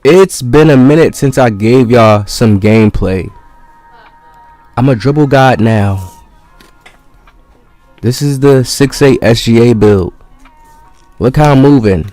It's been a minute since I gave y'all some gameplay. I'm a dribble god now. This is the 6'8 SGA build. Look how I'm moving.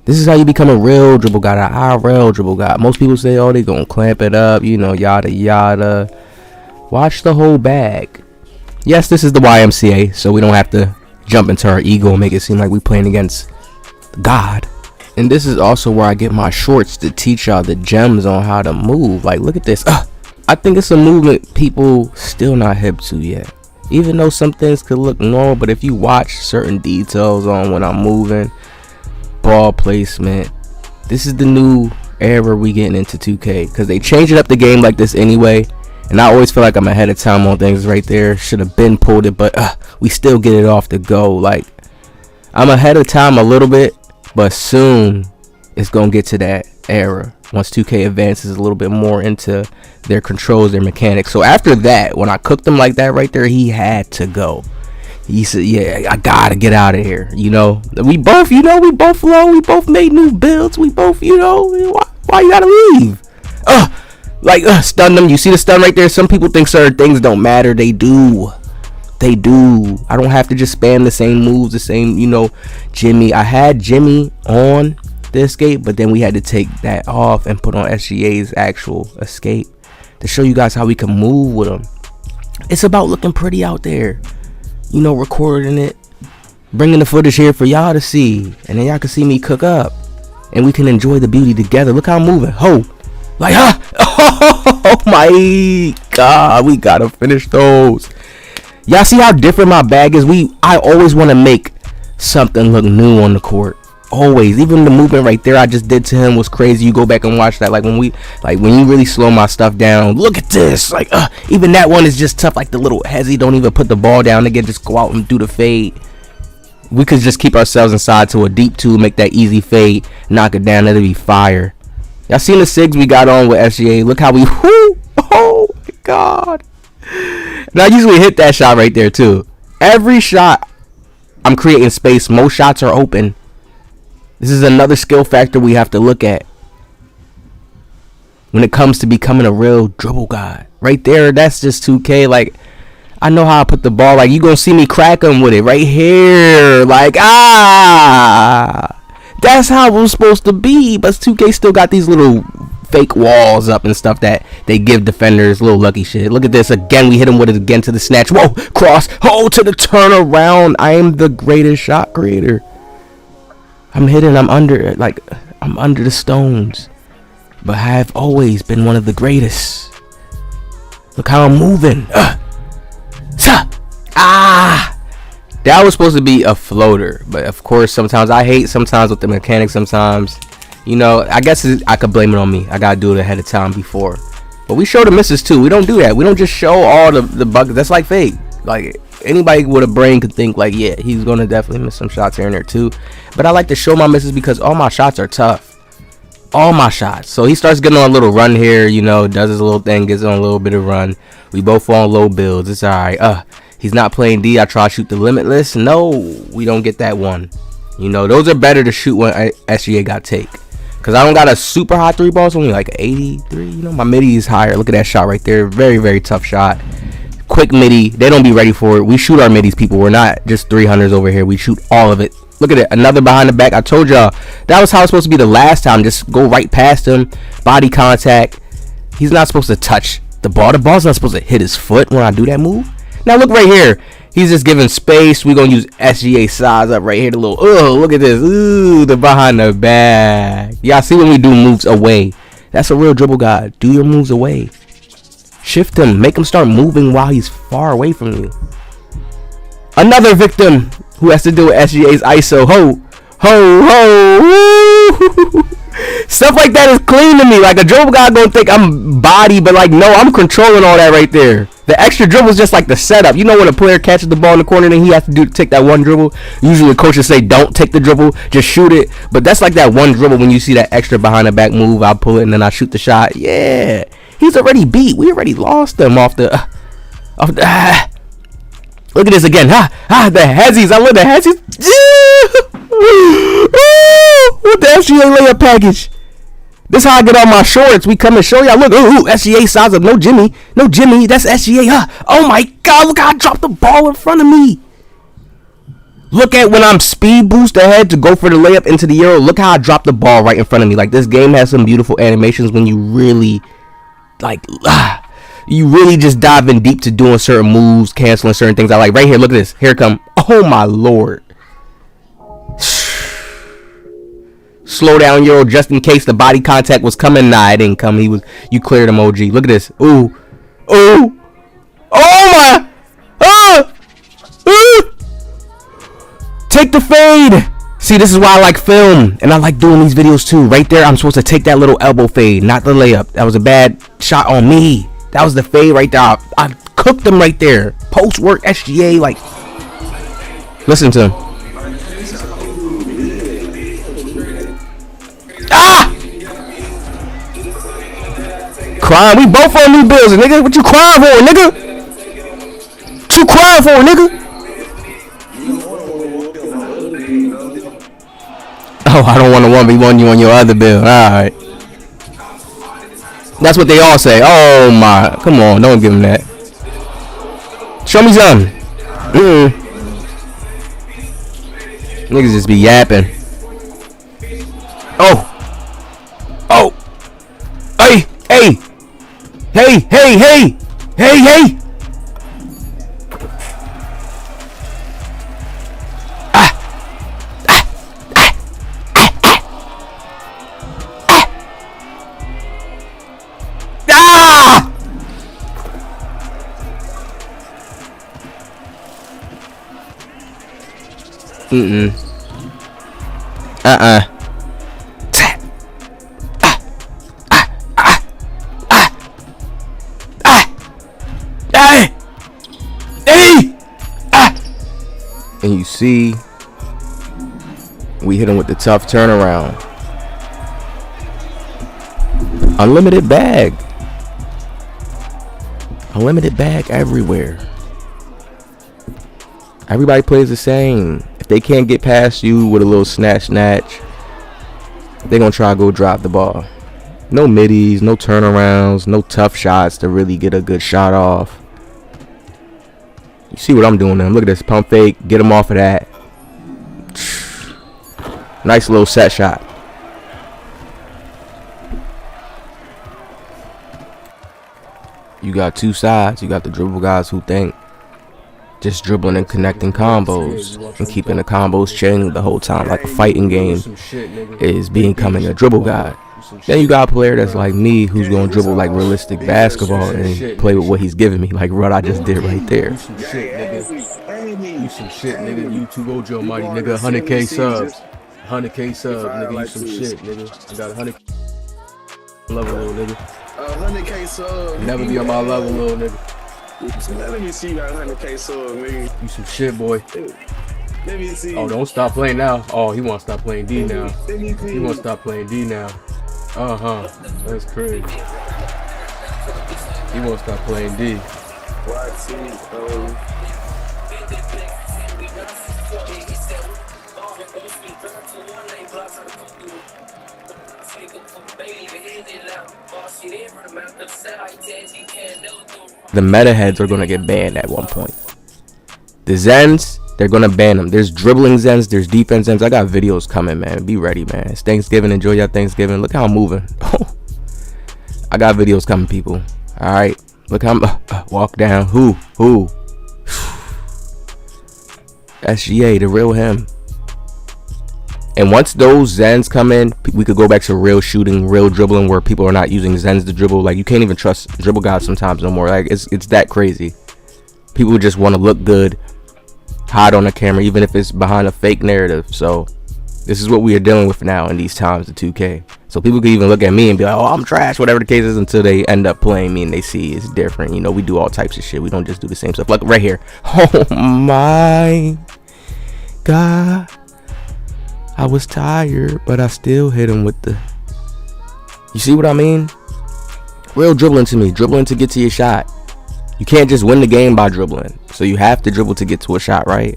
This is how you become a real dribble god, an IRL dribble god. Most people say, oh, they gonna clamp it up, you know, yada yada. Watch the whole bag. Yes, this is the YMCA, so we don't have to jump into our ego and make it seem like we playing against God. And this is also where I get my shorts to teach y'all the gems on how to move. Like, look at this. I think it's a movement people still not hip to yet. Even though some things could look normal, but if you watch certain details on when I'm moving, ball placement, this is the new era we getting into 2K. Because they changing up the game like this anyway. And I always feel like I'm ahead of time on things right there. Should have been pulled it, but we still get it off the go. Like, I'm ahead of time a little bit. But soon it's gonna get to that era once 2K advances a little bit more into their controls, their mechanics. So after that, when I cooked him like that right there, he had to go. He said, yeah, I gotta get out of here. You know, we both low, we both made new builds, we both, you know, why you gotta leave? Stun them. You see the stun right there? Some people think certain things don't matter. They do. I don't have to just spam the same moves, the same, you know, Jimmy. I had Jimmy on the escape, but then we had to take that off and put on SGA's actual escape to show you guys how we can move with them. It's about looking pretty out there, you know, recording it, bringing the footage here for y'all to see, and then y'all can see me cook up and we can enjoy the beauty together. Look how I'm moving. Like, oh my God, we gotta finish those. Y'all see how different my bag is? I always want to make something look new on the court. Always. Even the movement right there I just did to him was crazy. You go back and watch that. Like when you really slow my stuff down. Look at this. Like even that one is just tough. Like the little hezzy don't even put the ball down. Again, just go out and do the fade. We could just keep ourselves inside to a deep two, make that easy fade, knock it down. That'll be fire. Y'all seen the Sigs we got on with SGA? Look how we. Oh my God. And I usually hit that shot right there too. Every shot I'm creating space. Most shots are open. This is another skill factor we have to look at when it comes to becoming a real dribble guy. Right there, that's just 2K. Like, I know how I put the ball. Like, you gonna see me crack him with it right here. Like, that's how it was supposed to be. But 2K still got these little fake walls up and stuff that they give defenders. Little lucky shit. Look at this again. We hit him with it again to the snatch. Whoa, cross. Oh, to the turnaround. I am the greatest shot creator. I'm hidden. I'm under the stones, but I have always been one of the greatest. Look how I'm moving. That was supposed to be a floater, but of course sometimes I hate sometimes with the mechanics. Sometimes, you know, I guess I could blame it on me. I gotta do it ahead of time before. But we show the misses too. We don't do that. We don't just show all the bugs. That's like fake. Like anybody with a brain could think like, yeah, he's gonna definitely miss some shots here and there too. But I like to show my misses because all my shots are tough. All my shots. So he starts getting on a little run here, you know, does his little thing, gets on a little bit of run. We both on low builds. It's alright. He's not playing D. I try to shoot the limitless. No, we don't get that one. You know, those are better to shoot when SGA got take. Because I don't got a super high 3 balls, only like 83. You know, my midi is higher. Look at that shot right there. Very, very tough shot. Quick midi. They don't be ready for it. We shoot our midis, people. We're not just 300s over here. We shoot all of it. Look at it. Another behind the back. I told y'all that was how it's supposed to be the last time. Just go right past him. Body contact. He's not supposed to touch the ball. The ball's not supposed to hit his foot when I do that move. Now look right here. He's just giving space. We're going to use SGA size up right here. The little, look at this. Ooh, the behind the back. Y'all see when we do moves away. That's a real dribble guy. Do your moves away. Shift him. Make him start moving while he's far away from you. Another victim who has to do with SGA's ISO. Stuff like that is clean to me. Like a dribble guy gonna think I'm body, but like no, I'm controlling all that right there. The extra dribble is just like the setup. You know when a player catches the ball in the corner, then he has to take that one dribble. Usually the coaches say don't take the dribble, just shoot it. But that's like that one dribble when you see that extra behind the back move. I pull it and then I shoot the shot. Yeah, he's already beat. We already lost them off the. Look at this again. The hezzies. I love the hezzies. What the SGA layup package? This how I get on my shorts. We come and show y'all. Look, ooh, SGA size up. No Jimmy. No Jimmy. That's SGA. Oh my God. Look how I dropped the ball in front of me. Look at when I'm speed boost ahead to go for the layup into the Euro. Look how I dropped the ball right in front of me. Like, this game has some beautiful animations when you really, like, you really just dive in deep to doing certain moves, canceling certain things. I like right here. Look at this. Here it come. Oh my Lord. Slow down, Euro, just in case the body contact was coming. Nah, it didn't come. You cleared him, OG. Look at this. Ooh. Ooh. Oh my. Take the fade. See, this is why I like film. And I like doing these videos too. Right there, I'm supposed to take that little elbow fade, not the layup. That was a bad shot on me. That was the fade right there. I cooked them right there. Post work, SGA, like. Listen to him. Crying, we both on new bills, nigga. What you crying for, nigga? What you crying for, nigga? Oh, I don't want to 1v1 you on your other bill. Alright. That's what they all say. Oh my. Come on, don't give him that. Show me something. Niggas just be yapping. Oh. Oh. Hey. Hey. Hey, hey, hey, hey, hey. And you see, we hit him with the tough turnaround. Unlimited bag. Unlimited bag everywhere. Everybody plays the same. If they can't get past you with a little snatch, they're going to try to go drop the ball. No middies, no turnarounds, no tough shots to really get a good shot off. You see what I'm doing now. Look at this pump fake. Get him off of that. Nice little set shot. You got two sides. You got the dribble guys who think just dribbling and connecting combos and keeping the combos chaining the whole time like a fighting game is becoming a dribble guy. Then you got a player that's like me who's going to dribble like realistic basketball and play with what he's giving me, like what I just did right there. You some shit, nigga. You some shit, nigga. YouTube Ojo Mighty, nigga. 100K subs. 100K subs, nigga. You some shit, nigga. I got 100 level, little nigga. 100K subs. Never be on my level, little nigga. Let me see you got 100K subs, nigga. You some shit, boy. Let me see. Oh, don't stop playing now. Oh, he want to stop playing D now. He want to stop playing D now. That's crazy. He won't stop playing D. The meta heads are gonna get banned at one point. The Zens, they're gonna ban them. There's dribbling Zens, there's defense Zens. I got videos coming, man. Be ready, man. It's Thanksgiving. Enjoy your Thanksgiving. Look how I'm moving. I got videos coming, people. All right. Look how I'm walk down. Who? SGA, the real him. And once those Zens come in, we could go back to real shooting, real dribbling, where people are not using Zens to dribble. Like, you can't even trust dribble guys sometimes no more. Like, it's that crazy. People just want to look good, hide on the camera, even if it's behind a fake narrative. So this is what we are dealing with now in these times, the 2K. So people can even look at me and be like, oh, I'm trash, whatever the case is, until they end up playing me and they see it's different. You know, we do all types of shit. We don't just do the same stuff. Like right here. Oh my God. I was tired, but I still hit him with the... You see what I mean? Real dribbling to me. Dribbling to get to your shot. You can't just win the game by dribbling. So you have to dribble to get to a shot, right?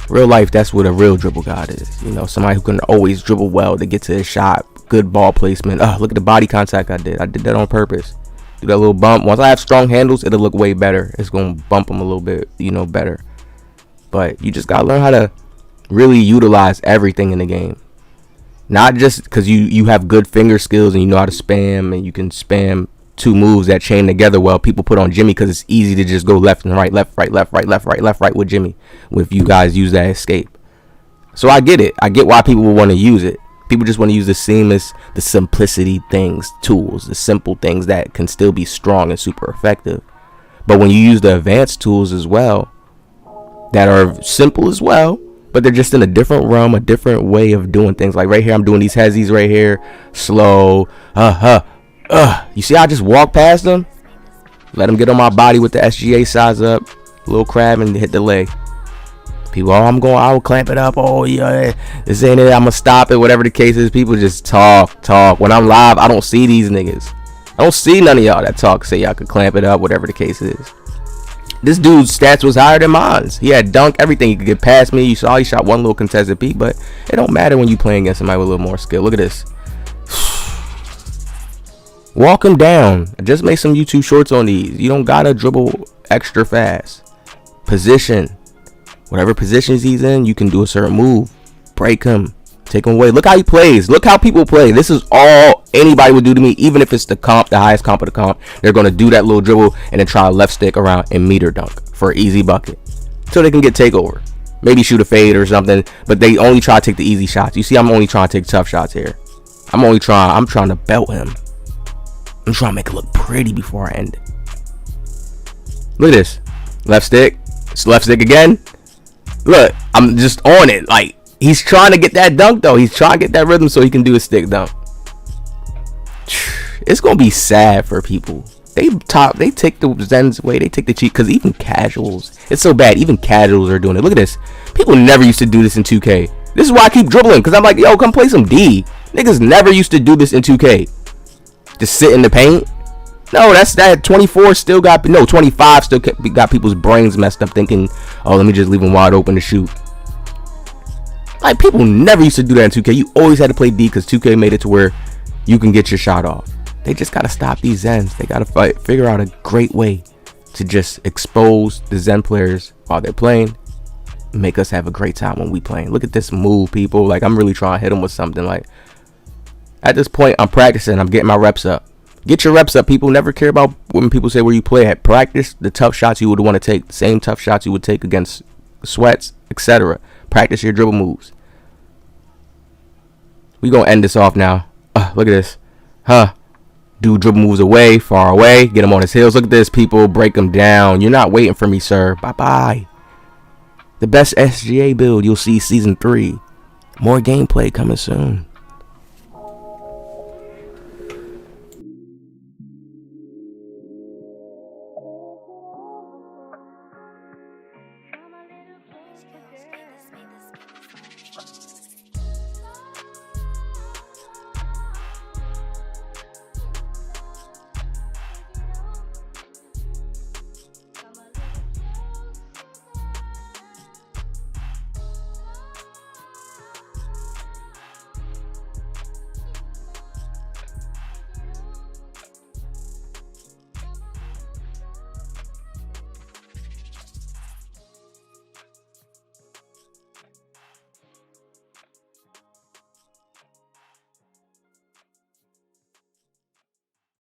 Real life, that's what a real dribble god is. You know, somebody who can always dribble well to get to his shot, good ball placement. Look at the body contact I did. I did that on purpose. Do that little bump. Once I have strong handles, it'll look way better. It's gonna bump them a little bit, better. But you just gotta learn how to really utilize everything in the game. Not just because you have good finger skills and you know how to spam, and you can spam 2 moves that chain together well. People put on Jimmy because it's easy to just go left and right, left, right, left, right, left, right, left, right with Jimmy. If you guys use that escape. So I get it. I get why people will want to use it. People just want to use the seamless, the simplicity things, tools, the simple things that can still be strong and super effective. But when you use the advanced tools as well, that are simple as well, but they're just in a different realm, a different way of doing things. Like right here, I'm doing these hezzies right here, slow, You see how I just walk past them? Let them get on my body with the SGA size up, little crab, and hit the leg. People, I will clamp it up. Oh yeah, this ain't it. I'ma stop it. Whatever the case is, people just talk. When I'm live, I don't see these niggas. I don't see none of y'all that talk. Say y'all could clamp it up. Whatever the case is. This dude's stats was higher than mine. He had dunk, everything. He could get past me. You saw he shot one little contested peak, but it don't matter when you playing against somebody with a little more skill. Look at this. Walk him down. Just make some YouTube shorts on these. You don't gotta dribble extra fast. Position. Whatever positions he's in, you can do a certain move. Break him. Take him away. Look how he plays. Look how people play. This is all anybody would do to me. Even if it's the highest comp of the comp, they're going to do that little dribble and then try a left stick around and meter dunk for an easy bucket. So they can get takeover. Maybe shoot a fade or something. But they only try to take the easy shots. You see, I'm only trying to take tough shots here. I'm trying to belt him. I'm trying to make it look pretty before I end it. Look at this. Left stick. It's left stick again. Look, I'm just on it. Like, he's trying to get that dunk, though. He's trying to get that rhythm so he can do a stick dunk. It's going to be sad for people. They take the Zens away. They take the cheat. Because even casuals, it's so bad. Even casuals are doing it. Look at this. People never used to do this in 2K. This is why I keep dribbling. Because I'm like, yo, come play some D. Niggas never used to do this in 2K. Just sit in the paint. No, that 24 still got, no, 25 still got people's brains messed up thinking, oh, let me just leave them wide open to shoot. Like, people never used to do that in 2K. You always had to play D because 2K made it to where you can get your shot off. They just got to stop these Zens. They got to figure out a great way to just expose the Zen players while they're playing. Make us have a great time when we playing. Look at this move, people. Like, I'm really trying to hit them with something. Like, at this point, I'm practicing. I'm getting my reps up. Get your reps up, people. Never care about when people say where you play at. Practice the tough shots you would want to take. The same tough shots you would take against sweats, etc. Practice your dribble moves. We gonna end this off now. Look at this. Do dribble moves away, far away. Get him on his heels. Look at this, people. Break him down. You're not waiting for me, sir. Bye-bye. The best SGA build you'll see season 3. More gameplay coming soon.